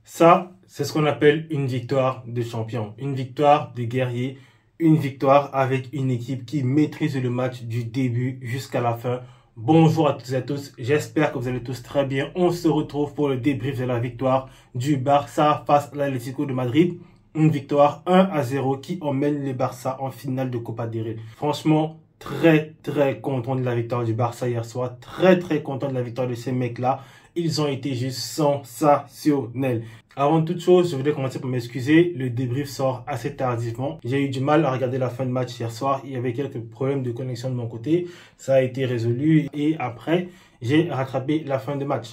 Ça, c'est ce qu'on appelle une victoire de champion, une victoire de guerrier, une victoire avec une équipe qui maîtrise le match du début jusqu'à la fin. Bonjour à toutes et à tous, j'espère que vous allez tous très bien. On se retrouve pour le débrief de la victoire du Barça face à l'Atlético de Madrid. Une victoire 1-0 qui emmène le Barça en finale de Copa del Rey. Franchement, très content de la victoire du Barça hier soir. Très content de la victoire de ces mecs-là. Ils ont été juste sensationnels. Avant toute chose, je voulais commencer par m'excuser. Le débrief sort assez tardivement. J'ai eu du mal à regarder la fin de match hier soir. Il y avait quelques problèmes de connexion de mon côté. Ça a été résolu et après, j'ai rattrapé la fin de match.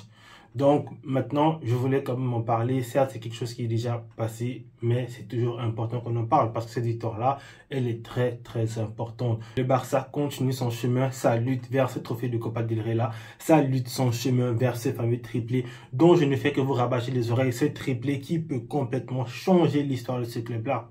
Donc maintenant, je voulais quand même en parler. Certes, c'est quelque chose qui est déjà passé, mais c'est toujours important qu'on en parle parce que cette victoire-là, elle est très importante. Le Barça continue son chemin, sa lutte vers ce trophée de Copa del Rey là, sa lutte, son chemin vers ce fameux triplé dont je ne fais que vous rabâcher les oreilles. Ce triplé qui peut complètement changer l'histoire de ce club-là.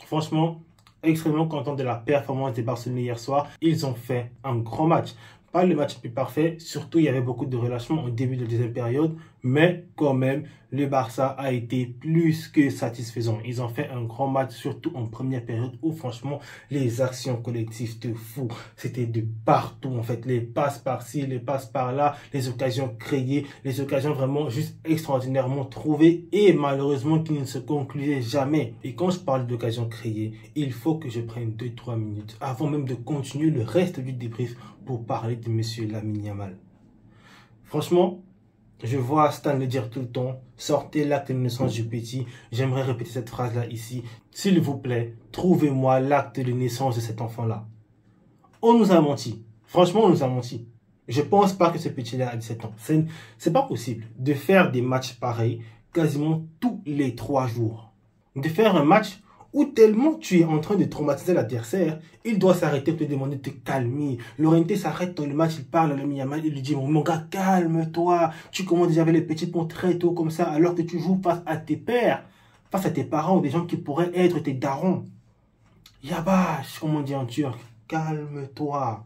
Franchement, extrêmement content de la performance des Barcelonais hier soir. Ils ont fait un grand match. Pas le match plus parfait, surtout il y avait beaucoup de relâchement au début de la deuxième période, mais quand même, le Barça a été plus que satisfaisant. Ils ont fait un grand match, surtout en première période où franchement, les actions collectives te fou. C'était de partout en fait, les passes par-ci, les passes par-là, les occasions créées, les occasions vraiment juste extraordinairement trouvées et malheureusement qui ne se concluaient jamais. Et quand je parle d'occasions créées, il faut que je prenne 2-3 minutes avant même de continuer le reste du débrief pour parler de monsieur Lamine Yamal. Franchement, je vois Stan le dire tout le temps, sortez l'acte de naissance du petit. J'aimerais répéter cette phrase-là ici. S'il vous plaît, trouvez-moi l'acte de naissance de cet enfant-là. On nous a menti. Franchement, on nous a menti. Je pense pas que ce petit-là a 17 ans. C'est pas possible de faire des matchs pareils quasiment tous les 3 jours. De faire un match où tellement tu es en train de traumatiser l'adversaire, il doit s'arrêter pour te demander de te calmer. Lorente s'arrête dans le match, il parle à Lamine Yamal, il lui dit « Mon gars, calme-toi, tu commences déjà avec les petits ponts très tôt comme ça, alors que tu joues face à tes pères, face à tes parents ou des gens qui pourraient être tes darons. Yabash, comme on dit en turc, calme-toi. »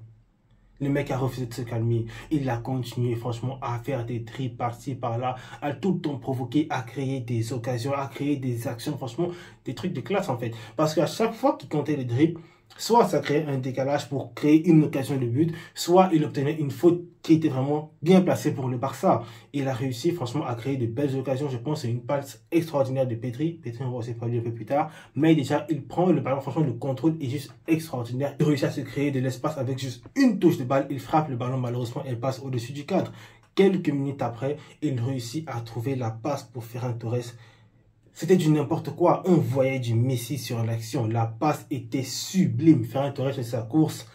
Le mec a refusé de se calmer. Il a continué franchement à faire des tripes par-ci, par-là, à tout le temps provoquer, à créer des occasions, à créer des actions, franchement, des trucs de classe en fait. Parce qu'à chaque fois qu'il comptait les dribbles, soit ça créait un décalage pour créer une occasion de but, soit il obtenait une faute qui était vraiment bien placée pour le Barça. Il a réussi franchement à créer de belles occasions. Je pense que c'est une passe extraordinaire de Pedri. Pedri, on va aussi parler un peu plus tard. Mais déjà, il prend le ballon. Franchement, le contrôle est juste extraordinaire. Il réussit à se créer de l'espace avec juste une touche de balle. Il frappe le ballon. Malheureusement, elle passe au-dessus du cadre. Quelques minutes après, il réussit à trouver la passe pour Ferran Torres. C'était du n'importe quoi. On voyait du Messi sur l'action. La passe était sublime. Ferran Torres et sa course,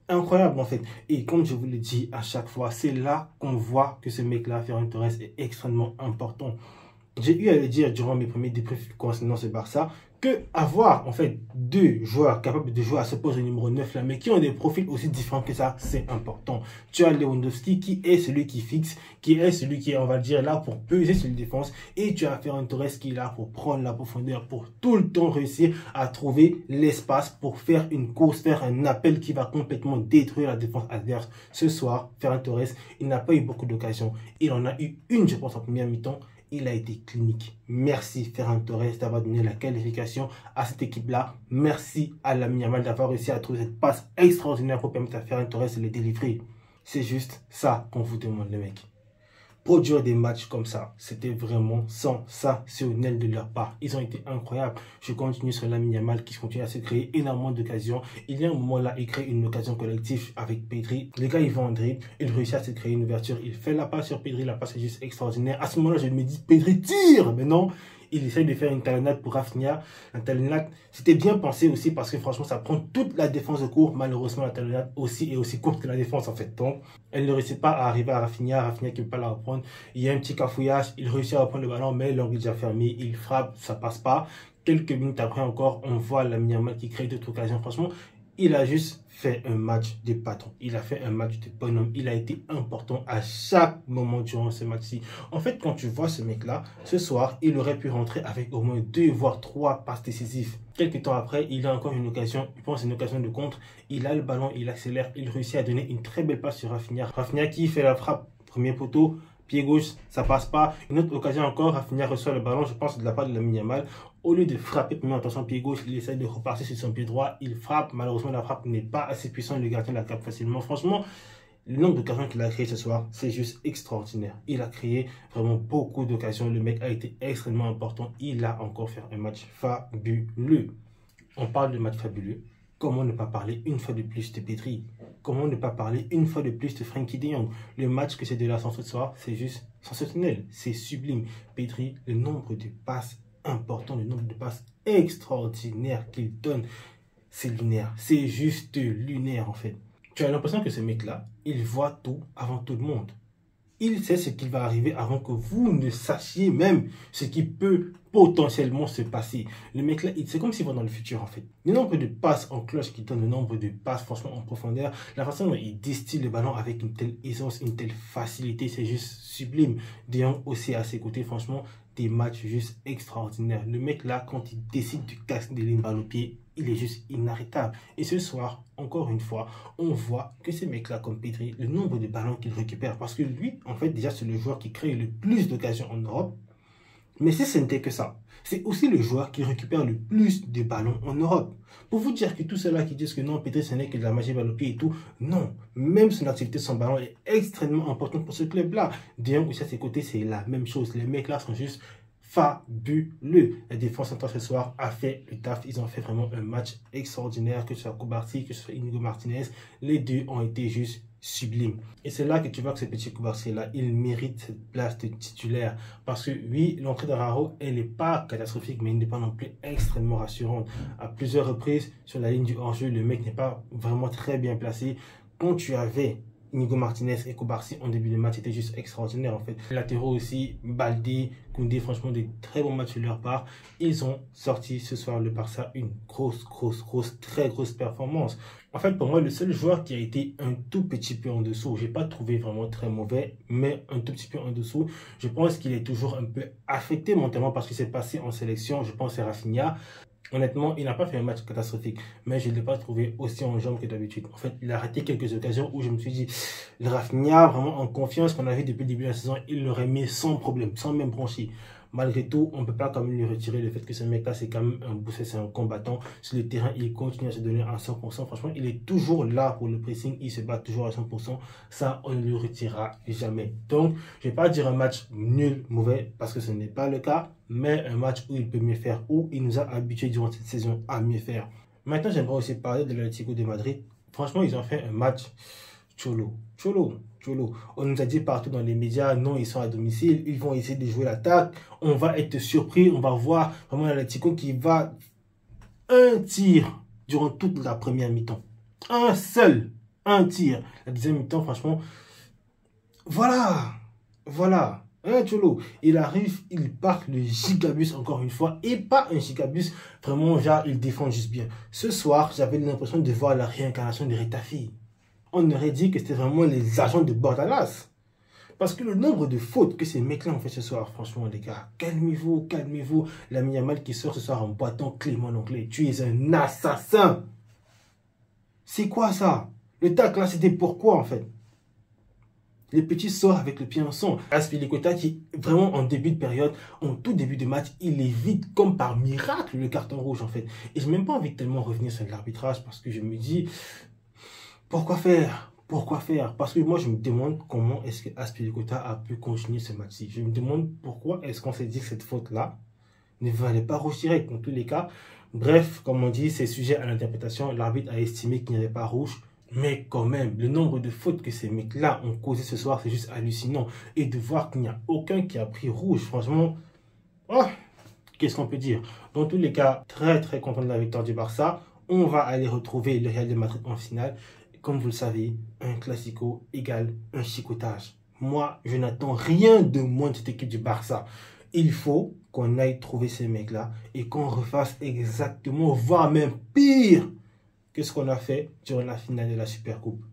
incroyable en fait. Et comme je vous le dis à chaque fois, c'est là qu'on voit que ce mec-là, Ferran Torres, est extrêmement important. J'ai eu à le dire durant mes premiers débriefs concernant ce Barça, que avoir en fait deux joueurs capables de jouer à ce poste de numéro 9 là, mais qui ont des profils aussi différents que ça, c'est important. Tu as Lewandowski qui est celui qui fixe, qui est celui qui est, on va dire, là pour peser sur la défense, et tu as Ferran Torres qui est là pour prendre la profondeur, pour tout le temps réussir à trouver l'espace pour faire une course, faire un appel qui va complètement détruire la défense adverse. Ce soir, Ferran Torres, il n'a pas eu beaucoup d'occasions. Il en a eu une, je pense, en première mi-temps. Il a été clinique. Merci Ferran Torres d'avoir donné la qualification à cette équipe-là. Merci à Lamine Yamal d'avoir réussi à trouver cette passe extraordinaire pour permettre à Ferran Torres de les délivrer. C'est juste ça qu'on vous demande, les mecs. Produire des matchs comme ça, c'était vraiment sensationnel de leur part. Ils ont été incroyables. Je continue sur Lamine Yamal qui continue à se créer énormément d'occasions. Il y a un moment là, il crée une occasion collective avec Pedri. Le gars, il va en dribble, il réussit à se créer une ouverture. Il fait la passe sur Pedri, la passe est juste extraordinaire. À ce moment-là, je me dis, Pedri tire! Mais non, il essaye de faire une talonnade pour Rafinha. La talonnade, c'était bien pensé aussi parce que franchement, ça prend toute la défense de court. Malheureusement, la talonnade aussi est aussi courte que la défense en fait. Donc, elle ne réussit pas à arriver à Rafinha. Rafinha qui ne peut pas la reprendre. Il y a un petit cafouillage. Il réussit à reprendre le ballon, mais l'angle est déjà fermé. Il frappe, ça passe pas. Quelques minutes après encore, on voit Lamine Yamal qui crée d'autres occasions. Franchement, il a juste fait un match de patron. Il a fait un match de bonhomme. Il a été important à chaque moment durant ce match-ci. En fait, quand tu vois ce mec-là, ce soir, il aurait pu rentrer avec au moins 2 voire 3 passes décisives. Quelques temps après, il a encore une occasion, je pense une occasion de contre. Il a le ballon, il accélère, il réussit à donner une très belle passe sur Rafinha. Rafinha qui fait la frappe, premier poteau. pied gauche, ça passe pas. Une autre occasion encore, Rafinha reçoit le ballon, je pense de la part de Lamine Yamal. Au lieu de frapper premièrement dans son pied gauche, il essaie de repartir sur son pied droit. Il frappe, malheureusement la frappe n'est pas assez puissante, le gardien la capte facilement. Franchement, le nombre d'occasions qu'il a créé ce soir, c'est juste extraordinaire. Il a créé vraiment beaucoup d'occasions. Le mec a été extrêmement important. Il a encore fait un match fabuleux. On parle de match fabuleux. Comment ne pas parler une fois de plus de Pedri? Comment ne pas parler une fois de plus de Frenkie de Jong? Le match que c'est de la ce soir, c'est juste sensationnel. C'est sublime. Pedri, le nombre de passes importants, le nombre de passes extraordinaires qu'il donne, c'est lunaire. C'est juste lunaire en fait. Tu as l'impression que ce mec-là, il voit tout avant tout le monde. Il sait ce qui va arriver avant que vous ne sachiez même ce qui peut potentiellement se passer. Le mec-là, c'est comme s'il va dans le futur en fait. Le nombre de passes en cloche qu'il donne, le nombre de passes franchement en profondeur, la façon dont il distille le ballon avec une telle aisance, une telle facilité, c'est juste sublime. De Jong aussi à ses côtés, franchement, des matchs juste extraordinaires. Le mec là, quand il décide de casser des lignes balle au pied, il est juste inarrêtable. Et ce soir, encore une fois, on voit que ces mecs-là, comme Pedri, le nombre de ballons qu'il récupère, parce que lui, en fait, déjà, c'est le joueur qui crée le plus d'occasions en Europe. Mais si ce n'était que ça, c'est aussi le joueur qui récupère le plus de ballons en Europe. Pour vous dire que tous ceux-là qui disent que non, Pedri, ce n'est que de la magie balle au pied et tout, non. Même son activité sans ballon est extrêmement importante pour ce club-là. De Jong aussi à ses côtés, c'est la même chose. Les mecs-là sont juste fabuleux. La défense centrale ce soir a fait le taf. Ils ont fait vraiment un match extraordinaire, que ce soit Koubarsi, que ce soit Inigo Martinez. Les deux ont été juste sublimes. Et c'est là que tu vois que ce petit Koubarsi-là, il mérite cette place de titulaire. Parce que oui, l'entrée d'Araujo, elle n'est pas catastrophique, mais elle n'est pas non plus extrêmement rassurante. À plusieurs reprises, sur la ligne du hors-jeu, le mec n'est pas vraiment très bien placé. Quand tu avais Inigo Martinez et Koubarsi en début de match, c'était juste extraordinaire en fait. Les latéraux aussi, Baldé, Koundé, franchement des très bons matchs de leur part. Ils ont sorti ce soir le Barça une très grosse performance. En fait, pour moi, le seul joueur qui a été un tout petit peu en dessous, j'ai pas trouvé vraiment très mauvais, mais un tout petit peu en dessous, je pense qu'il est toujours un peu affecté mentalement parce qu'il s'est passé en sélection, je pense c'est Rafinha. Honnêtement, il n'a pas fait un match catastrophique, mais je ne l'ai pas trouvé aussi en jambes que d'habitude. En fait, il a raté quelques occasions où je me suis dit, le Rafinha, vraiment en confiance qu'on a vu depuis le début de la saison, il l'aurait mis sans problème, sans même broncher. Malgré tout, on ne peut pas quand même lui retirer le fait que ce mec-là, c'est quand même un booster, c'est un combattant. Sur le terrain, il continue à se donner à 100%. Franchement, il est toujours là pour le pressing, il se bat toujours à 100%. Ça, on ne le retirera jamais. Donc, je ne vais pas dire un match nul, mauvais, parce que ce n'est pas le cas, mais un match où il peut mieux faire, où il nous a habitués durant cette saison à mieux faire. Maintenant, j'aimerais aussi parler de l'Atlético de Madrid. Franchement, ils ont fait un match cholo. On nous a dit partout dans les médias, non, ils sont à domicile, ils vont essayer de jouer l'attaque. On va être surpris, on va voir vraiment l'Atlético qui va un tir durant toute la première mi-temps. Un tir. La deuxième mi-temps, franchement, voilà. Cholo, il arrive, il part le gigabus encore une fois, et pas un gigabus, vraiment, genre, il défend juste bien. Ce soir, j'avais l'impression de voir la réincarnation de Retafi. On aurait dit que c'était vraiment les agents de Bordalas. Parce que le nombre de fautes que ces mecs-là ont fait ce soir, franchement, les gars, calmez-vous. Lamine Yamal qui sort ce soir en boitant Clément Lenglet. Tu es un assassin. C'est quoi ça? Le tac là, c'était pourquoi en fait? Les petits sort avec le pied en son. Azpilicueta qui, vraiment en début de période, en tout début de match, il évite comme par miracle le carton rouge en fait. Et j'ai même pas envie de tellement revenir sur l'arbitrage parce que je me dis... Pourquoi faire? Parce que moi, je me demande comment est-ce que Azpilicueta a pu continuer ce match-ci. Je me demande pourquoi est-ce qu'on s'est dit que cette faute-là ne valait pas rouge direct. Dans tous les cas, bref, comme on dit, c'est sujet à l'interprétation. L'arbitre a estimé qu'il n'y avait pas rouge. Mais quand même, le nombre de fautes que ces mecs-là ont causé ce soir, c'est juste hallucinant. Et de voir qu'il n'y a aucun qui a pris rouge, franchement, oh, qu'est-ce qu'on peut dire? Dans tous les cas, très content de la victoire du Barça. On va aller retrouver le Real de Madrid en finale. Comme vous le savez, un classico égale un chicotage. Moi, je n'attends rien de moins de cette équipe du Barça. Il faut qu'on aille trouver ces mecs-là et qu'on refasse exactement, voire même pire que ce qu'on a fait durant la finale de la Supercoupe.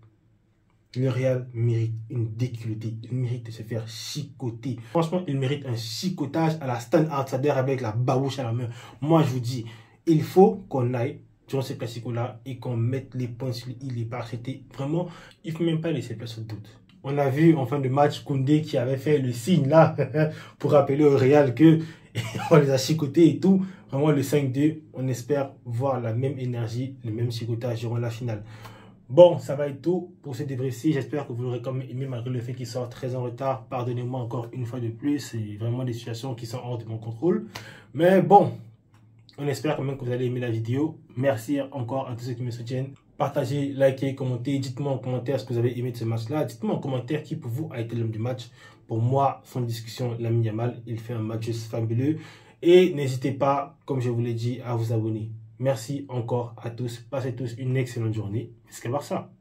Le Real mérite une déculottée. Il mérite de se faire chicoter. Franchement, il mérite un chicotage à la Stan Outsider avec la babouche à la main. Moi, je vous dis, il faut qu'on aille durant ces classicos-là et qu'on mette les points sur il est pas. C'était vraiment, il ne faut même pas laisser place au doute. On a vu en fin de match Koundé qui avait fait le signe là pour rappeler au Real que on les a chicotés et tout. Vraiment le 5-2, on espère voir la même énergie, le même chicotage durant la finale. Bon, ça va être tout pour ce débrief-ci. J'espère que vous l'aurez quand même aimé malgré le fait qu'il soit très en retard. Pardonnez-moi encore une fois de plus. C'est vraiment des situations qui sont hors de mon contrôle. Mais bon, on espère quand même que vous allez aimer la vidéo. Merci encore à tous ceux qui me soutiennent. Partagez, likez, commentez. Dites-moi en commentaire ce que vous avez aimé de ce match-là. Dites-moi en commentaire qui pour vous a été l'homme du match. Pour moi, sans discussion, Lamine Yamal, il fait un match fabuleux. Et n'hésitez pas, comme je vous l'ai dit, à vous abonner. Merci encore à tous. Passez tous une excellente journée. Jusqu'à voir ça.